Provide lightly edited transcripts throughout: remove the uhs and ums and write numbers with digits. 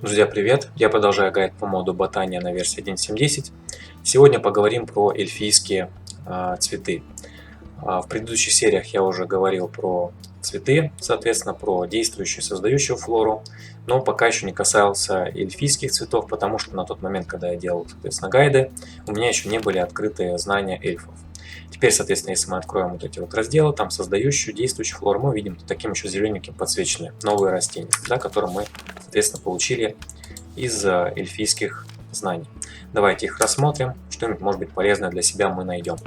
Друзья, привет! Я продолжаю гайд по моду Ботания на версии 1.7.10. Сегодня поговорим про эльфийские цветы. В предыдущих сериях я уже говорил про цветы, соответственно, про действующую и создающую флору, но пока еще не касался эльфийских цветов, потому что на тот момент, когда я делал, соответственно, гайды, у меня еще не были открыты знания эльфов. Теперь, соответственно, если мы откроем вот эти вот разделы, там создающую, действующую флору, мы увидим таким еще зелененьким подсвеченные новые растения, да, которые мы, соответственно, получили из эльфийских знаний. Давайте их рассмотрим, что-нибудь, может быть, полезное для себя мы найдем.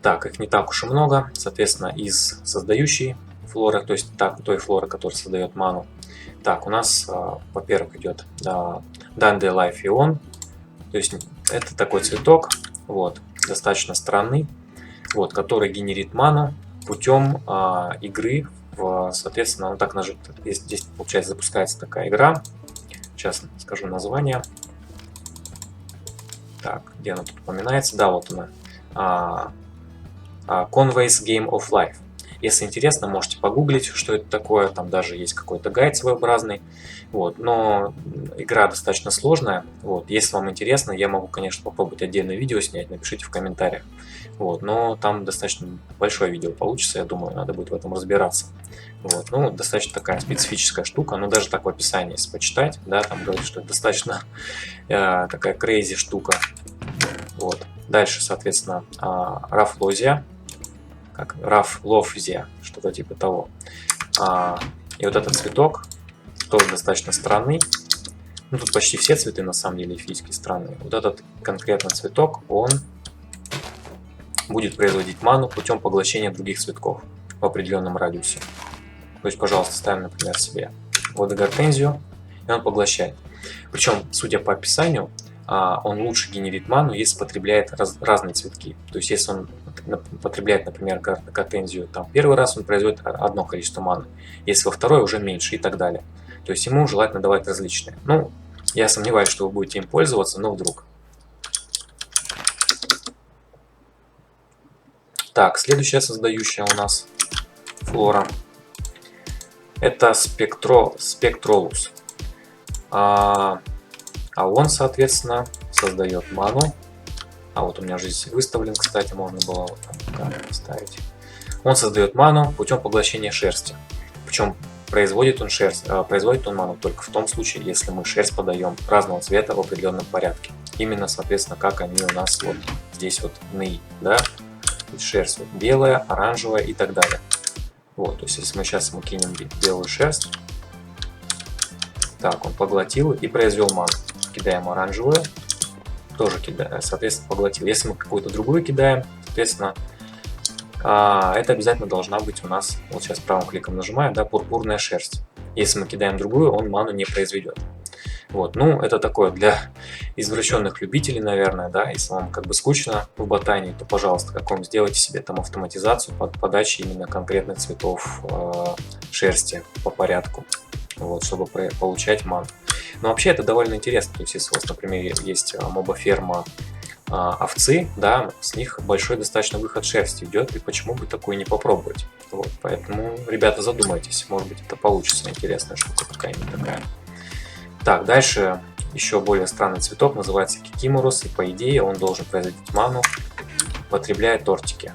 Так, их не так уж и много, соответственно, из создающей флоры, то есть той флоры, которая создает ману. Так, у нас, во-первых, идет Dandelion, то есть это такой цветок, вот, достаточно странный, вот, который генерит ману путем игры, соответственно, он так здесь, получается, запускается такая игра. Сейчас скажу название. Так, где она тут упоминается? Да, вот она. Conway's Game of Life. Если интересно, можете погуглить, что это такое. Там даже есть какой-то гайд своеобразный. Вот, но игра достаточно сложная. Вот, если вам интересно, я могу, конечно, попробовать отдельное видео снять. Напишите в комментариях. Вот, но там достаточно большое видео получится. Я думаю, надо будет в этом разбираться. Вот, ну, достаточно такая специфическая штука, но даже так в описании, если почитать, да, там говорит, что это достаточно такая crazy штука. Вот. Дальше, соответственно, Рафлозия, как Рафлофзия, что-то типа того. И вот этот цветок тоже достаточно странный. Ну, тут почти все цветы, на самом деле, эльфийские странные. Вот этот конкретно цветок, он будет производить ману путем поглощения других цветков в определенном радиусе. То есть, пожалуйста, ставим, например, себе водогортензию, и он поглощает. Причем, судя по описанию, он лучше генерит ману, если потребляет разные цветки. То есть, если он потребляет, например, гортензию там, первый раз, он производит одно количество маны, если во второй уже меньше и так далее. То есть, ему желательно давать различные. Ну, я сомневаюсь, что вы будете им пользоваться, но вдруг. Так, следующая создающая у нас флора. Это Spectrolus. Он, соответственно, создает ману. Вот у меня уже здесь выставлен, кстати, можно было вот там ставить. Он создает ману путем поглощения шерсти. Причем производит он ману только в том случае, если мы шерсть подаем разного цвета в определенном порядке. Именно, соответственно, как они у нас вот здесь вот да? Шерсть вот белая, оранжевая и так далее. Вот, то есть если мы сейчас кинем белую шерсть, так, он поглотил и произвел ману. Кидаем оранжевую, тоже кидаем, соответственно, поглотил. Если мы какую-то другую кидаем, соответственно, это обязательно должна быть у нас, вот сейчас правым кликом нажимаем, да, пурпурная шерсть. Если мы кидаем другую, он ману не произведет. Вот, ну, это такое для извращенных любителей, наверное, да, если вам как бы скучно в ботании, то, пожалуйста, сделайте себе там автоматизацию под подачи именно конкретных цветов шерсти по порядку, вот, чтобы получать ману. Но вообще это довольно интересно, то есть если у вас, например, есть мобоферма овцы, да, с них большой достаточно выход шерсти идет, и почему бы такое не попробовать. Вот, поэтому, ребята, задумайтесь, может быть, это получится, интересная штука какая-нибудь такая. Так, дальше еще более странный цветок, называется Кикиморус, и по идее он должен производить ману, потребляя тортики.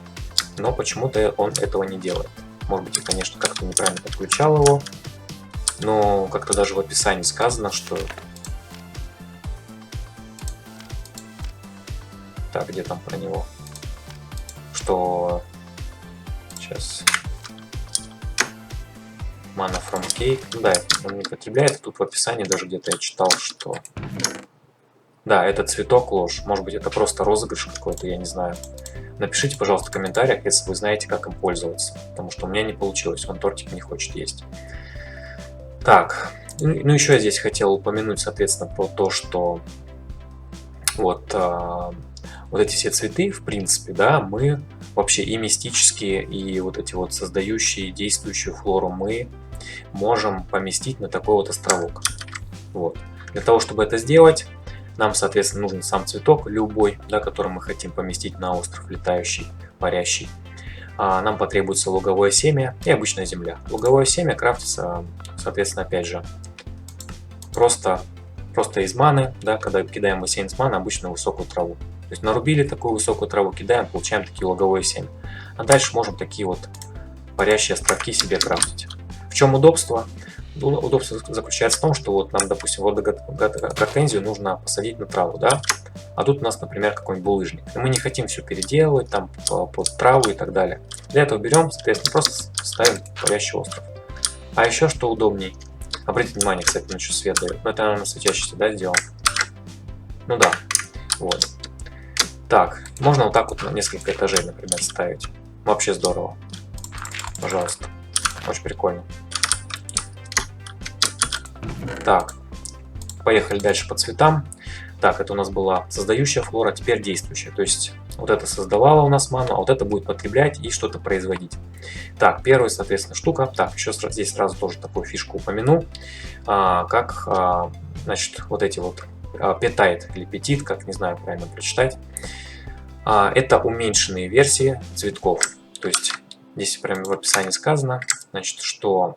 Но почему-то он этого не делает. Может быть, я, конечно, как-то неправильно подключал его, но как-то даже в описании сказано, что... Так, где там про него? Что... Сейчас... Mana from Cake. Ну да, он не потребляет. Тут в описании даже где-то я читал, что... Да, это цветок ложь. Может быть, это просто розыгрыш какой-то, я не знаю. Напишите, пожалуйста, в комментариях, если вы знаете, как им пользоваться. Потому что у меня не получилось, он тортик не хочет есть. Так, ну еще я здесь хотел упомянуть, соответственно, про то, что вот эти все цветы, в принципе, да, мы вообще и мистические, и вот эти вот создающие, действующую флору мы можем поместить на такой вот островок. Вот. Для того, чтобы это сделать, нам, соответственно, нужен сам цветок, любой, да, который мы хотим поместить на остров, летающий, парящий. Нам потребуется луговое семя и обычная земля. Луговое семя крафтится, соответственно, опять же, просто из маны, да, когда кидаем бассейн с маны, обычно высокую траву. То есть нарубили такую высокую траву, кидаем, получаем такие луговые семя. А дальше можем такие вот парящие островки себе крафтить. В чем удобство? Удобство заключается в том, что вот нам, допустим, водогортензию нужно посадить на траву, да? А тут у нас, например, какой-нибудь булыжник. И мы не хотим все переделывать там под траву и так далее. Для этого берем, соответственно, просто ставим парящий остров. А еще что удобней? Обратите внимание, кстати, на что свет дает. Ну, это, наверное, светящийся, да, сделан? Ну да, вот. Так, можно вот так вот на несколько этажей, например, ставить. Вообще здорово. Пожалуйста. Очень прикольно. Так, поехали дальше по цветам. Так, это у нас была создающая флора, теперь действующая. То есть вот это создавала у нас ману, а вот это будет потреблять и что-то производить. Так, первая, соответственно, штука. Так, еще здесь сразу тоже такую фишку упомяну. Значит, вот эти вот петайт или петит, как не знаю правильно прочитать. Это уменьшенные версии цветков. То есть здесь прямо в описании сказано, значит, что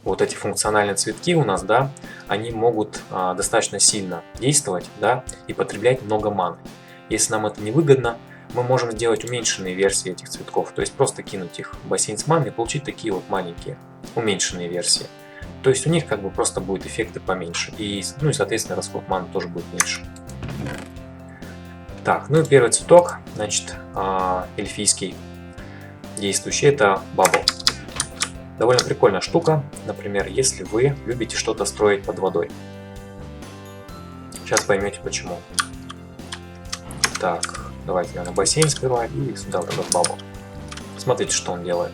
вот эти функциональные цветки у нас, да, они могут достаточно сильно действовать, да, и потреблять много маны. Если нам это не выгодно, мы можем сделать уменьшенные версии этих цветков, то есть просто кинуть их в бассейн с маной и получить такие вот маленькие уменьшенные версии. То есть у них как бы просто будут эффекты поменьше, и, ну и соответственно расход маны тоже будет меньше. Так, ну и первый цветок, значит, эльфийский действующий, это Bubble. Довольно прикольная штука, например, если вы любите что-то строить под водой. Сейчас поймете почему. Так, давайте я на бассейн сперва и сюда вот этот Bubble. Смотрите, что он делает.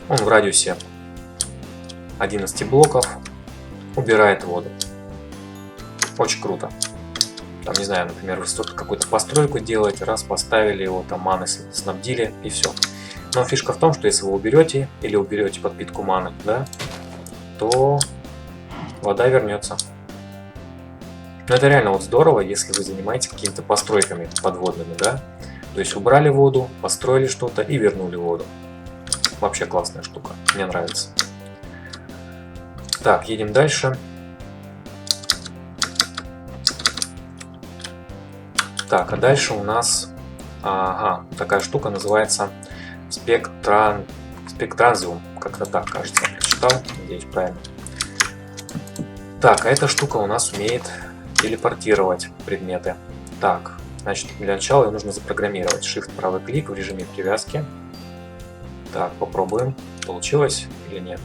Он в радиусе 11 блоков убирает воду. Очень круто. Там, не знаю, например, вы что-то какую-то постройку делаете, раз поставили его, там маны снабдили и все. Но фишка в том, что если вы уберете или уберете подпитку маны, да, то вода вернется. Но это реально вот здорово, если вы занимаетесь какими-то постройками подводными, да. То есть убрали воду, построили что-то и вернули воду. Вообще классная штука, мне нравится. Так, едем дальше. Так, а дальше у нас такая штука называется спектразиум. Как-то так, кажется, я прочитал. Надеюсь, правильно. Так, а эта штука у нас умеет телепортировать предметы. Так, значит, для начала ее нужно запрограммировать. Shift правый клик в режиме привязки. Так, попробуем. Получилось или нет?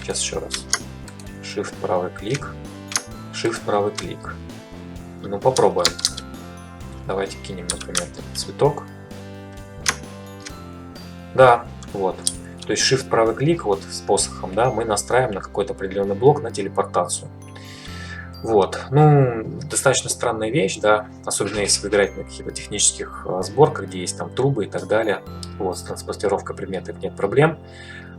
Сейчас еще раз. Shift правый клик. Shift правый клик. Ну, попробуем. Давайте кинем, например, цветок. Да, вот. То есть Shift правый клик вот с посохом, да, мы настраиваем на какой-то определенный блок на телепортацию. Вот. Ну, достаточно странная вещь, да, особенно если вы играете на каких-то технических сборках, где есть там трубы и так далее. Вот, с транспортировкой предметов нет проблем.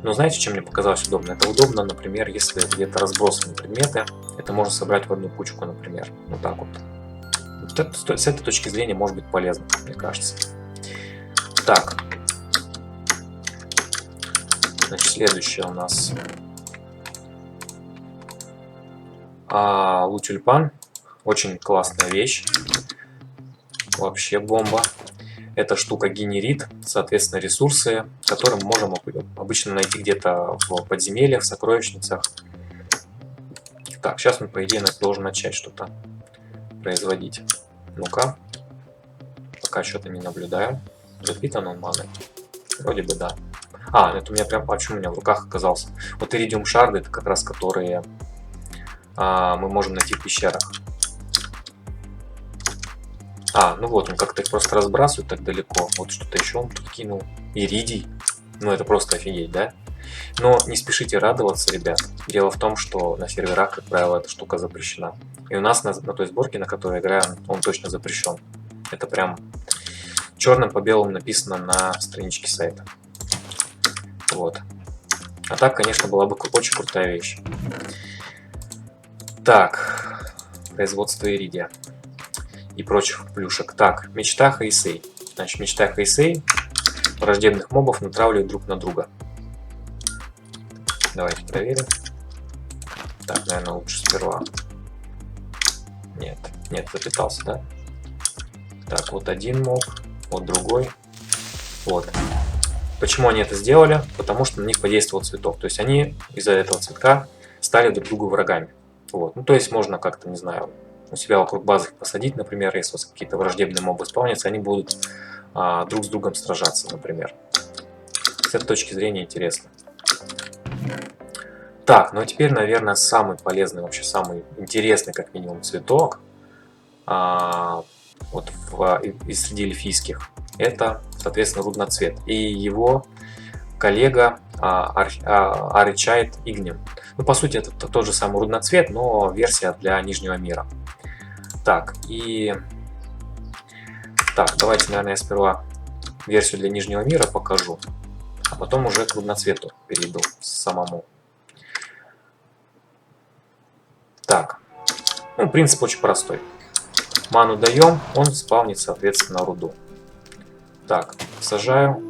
Но знаете, чем мне показалось удобно? Это удобно, например, если где-то разбросаны предметы. Это можно собрать в одну кучку, например. Вот так вот. С этой точки зрения может быть полезно, мне кажется. Так. Значит, следующее у нас лутюльпан. Очень классная вещь. Вообще бомба. Эта штука генерит, соответственно, ресурсы, которые мы можем обычно найти где-то в подземельях, в сокровищницах. Так, сейчас мы, по идее, должен начать что-то производить. Ну-ка. Пока что-то не наблюдаю. Запитан он маной? Вроде бы да. Это у меня прям... Почему у меня в руках оказался? Вот иридиум шарды, это как раз которые мы можем найти в пещерах. Ну вот, он как-то их просто разбрасывает так далеко. Вот что-то еще он тут кинул. Иридий. Ну это просто офигеть, да? Но не спешите радоваться, ребят. Дело в том, что на серверах, как правило, эта штука запрещена. И у нас на той сборке, на которой я играю, он точно запрещен. Это прям черным по белому написано на страничке сайта. Вот. А так, конечно, была бы очень крутая вещь. Так, производство иридия и прочих плюшек. Так, мечта Хэйсэй. Значит, мечта Хэйсэй враждебных мобов натравливает друг на друга. Давайте проверим. Так, наверное, лучше сперва. Нет, запитался, да? Так, вот один моб, вот другой. Вот. Почему они это сделали? Потому что на них подействовал цветок. То есть они из-за этого цветка стали друг другу врагами. Вот. Ну, то есть можно как-то, не знаю, у себя вокруг базы их посадить, например, если у вас какие-то враждебные мобы спавнятся, они будут друг с другом сражаться, например. С этой точки зрения интересно. Так, ну а теперь, наверное, самый полезный, вообще самый интересный, как минимум, цветок вот из среди эльфийских. Это, соответственно, рудноцвет. И его коллега Аричайт Игнем. Ну, по сути, это тот же самый рудноцвет, но версия для Нижнего мира. Так, давайте, наверное, я сперва версию для Нижнего мира покажу, а потом уже к рудноцвету перейду самому. Так, ну, принцип очень простой. Ману даем, он спавнит, соответственно, руду. Так, сажаю.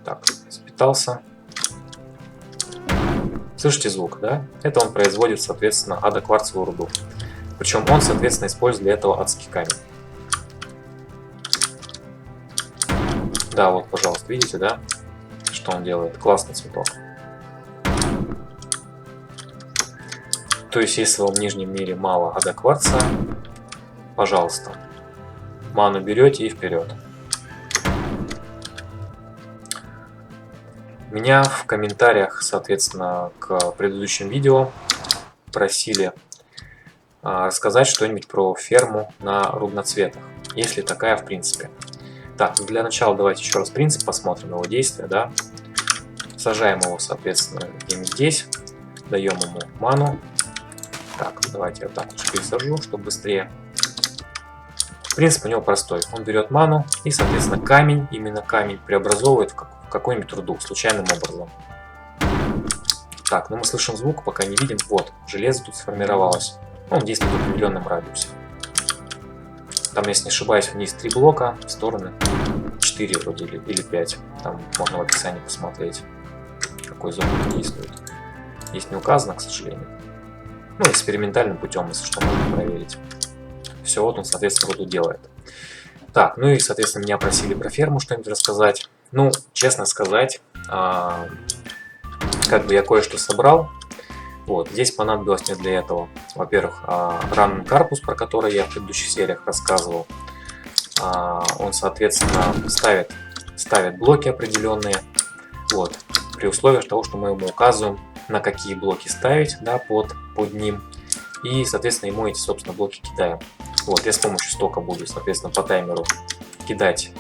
Так, запитался. Слышите звук, да? Это он производит, соответственно, адокварцевую руду. Причем он, соответственно, использует для этого адский камень. Да, вот, пожалуйста, видите, да? Что он делает? Классный цветок. То есть, если вам в Нижнем мире мало адокварца, пожалуйста, ману берете и вперед. Меня в комментариях, соответственно, к предыдущим видео просили рассказать что-нибудь про ферму на рудноцветах, если такая в принципе. Так, для начала давайте еще раз принцип посмотрим, его действия, да. Сажаем его, соответственно, где-нибудь здесь, даем ему ману. Так, давайте я вот так вот пересажу, чтобы быстрее. Принцип у него простой. Он берет ману и, соответственно, камень, именно камень, преобразовывает в какую-нибудь руду случайным образом. Так, ну мы слышим звук, пока не видим. Вот, железо тут сформировалось. Он действует в определенном радиусе. Там, если не ошибаюсь, вниз 3 блока, в стороны 4 вроде или 5. Там можно в описании посмотреть, какой зон действует. Здесь не указано, к сожалению. Ну, экспериментальным путем, если что, можно проверить. Все, вот он, соответственно, руду делает. Так, ну и, соответственно, меня просили про ферму что-нибудь рассказать. Ну, честно сказать, как бы я кое-что собрал. Вот, здесь понадобилось мне для этого, во-первых, ранный карпус, про который я в предыдущих сериях рассказывал. Он, соответственно, ставит блоки определенные. Вот, при условии того, что мы ему указываем, на какие блоки ставить, да, под ним. И, соответственно, ему эти, собственно, блоки кидаем. Вот, я с помощью стока буду, соответственно, по таймеру кидать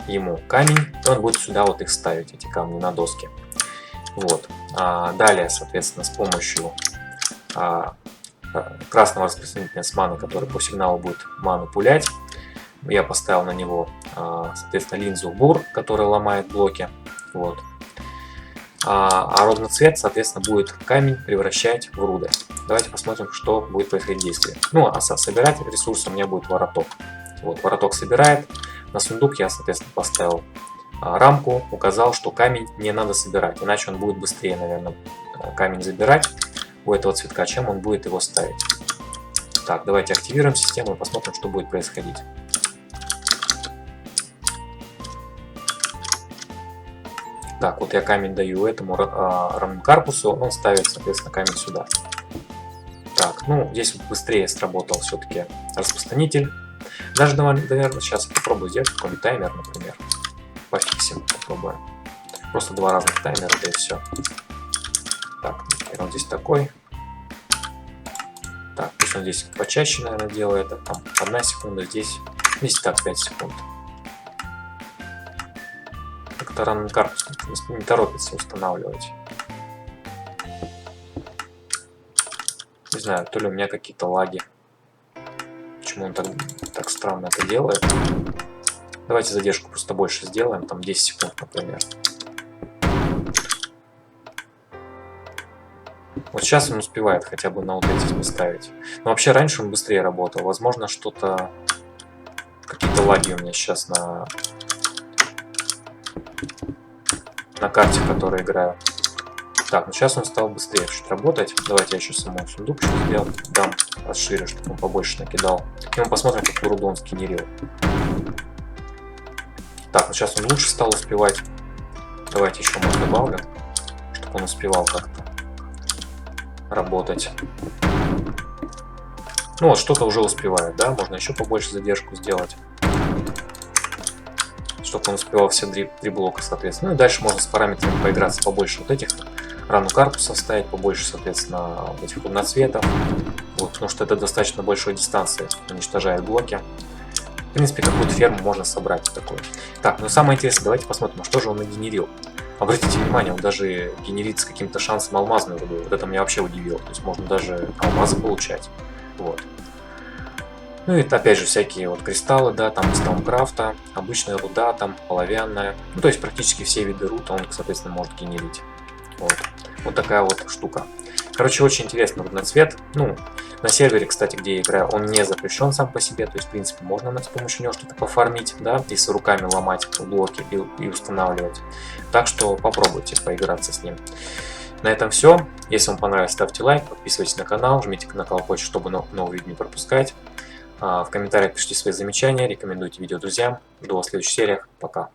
ему камень, и он будет сюда вот их ставить, эти камни, на доски. Вот. Далее, соответственно, с помощью красного распространителя с маной, который по сигналу будет ману пулять, я поставил на него, соответственно, линзу бур, которая ломает блоки. Вот. А рудноцвет, соответственно, будет камень превращать в руды. Давайте посмотрим, что будет происходить действие. Ну, а собирать ресурсы у меня будет вороток. Вот, вороток собирает. На сундук я, соответственно, поставил рамку, указал, что камень не надо собирать, иначе он будет быстрее, наверное, камень забирать у этого цветка, чем он будет его ставить. Так, давайте активируем систему и посмотрим, что будет происходить. Так, вот я камень даю этому рамнкарпусу, он ставит, соответственно, камень сюда. Так, ну, здесь вот быстрее сработал все-таки распространитель. Даже, наверное, сейчас попробую сделать какой-нибудь таймер, например. Пофиксим, попробуем. Просто 2 разных таймера, да и все. Так, вот здесь такой. Так, пусть он здесь почаще, наверное, делает. Там 1 секунда, здесь так 5 секунд. Как-то ранний карпус не торопится устанавливать. Не знаю, то ли у меня какие-то лаги. Почему он так странно это делает. Давайте задержку просто больше сделаем, там 10 секунд, например. Вот сейчас он успевает хотя бы на вот эти поставить. Но вообще раньше он быстрее работал. Возможно, что-то... Какие-то лаги у меня сейчас на карте, в которой играю. Так, ну сейчас он стал быстрее чуть работать. Давайте я еще самому сундук сделаю, дам расширю, чтобы он побольше накидал. И мы посмотрим, какую руду он сгенерил. Так, ну сейчас он лучше стал успевать. Давайте еще может добавлю, чтобы он успевал как-то работать. Ну вот, что-то уже успевает, да? Можно еще побольше задержку сделать, чтобы он успевал все три блока, соответственно. Ну и дальше можно с параметрами поиграться побольше вот этих. Рану картуса ставить побольше, соответственно, вот этих одноцветов. Вот, потому что это достаточно большой дистанции уничтожает блоки. В принципе, какую-то ферму можно собрать такую. Так, ну самое интересное, давайте посмотрим, что же он нагенерил. Обратите внимание, он даже генерит с каким-то шансом алмазную руду. Вот это меня вообще удивило. То есть можно даже алмазы получать. Вот. Ну и опять же всякие вот кристаллы, да, там из Таункрафта, обычная руда, там оловянная. Ну то есть практически все виды руд он, соответственно, может генерить. Вот. Вот такая вот штука. Короче, очень интересный рудноцвет. Ну, на сервере, кстати, где я играю, он не запрещен сам по себе. То есть, в принципе, можно с помощью него что-то пофармить, да, если руками ломать блоки и устанавливать. Так что попробуйте поиграться с ним. На этом все. Если вам понравилось, ставьте лайк, подписывайтесь на канал, жмите на колокольчик, чтобы новые видео не пропускать. В комментариях пишите свои замечания, рекомендуйте видео друзьям. До следующих сериях. Пока.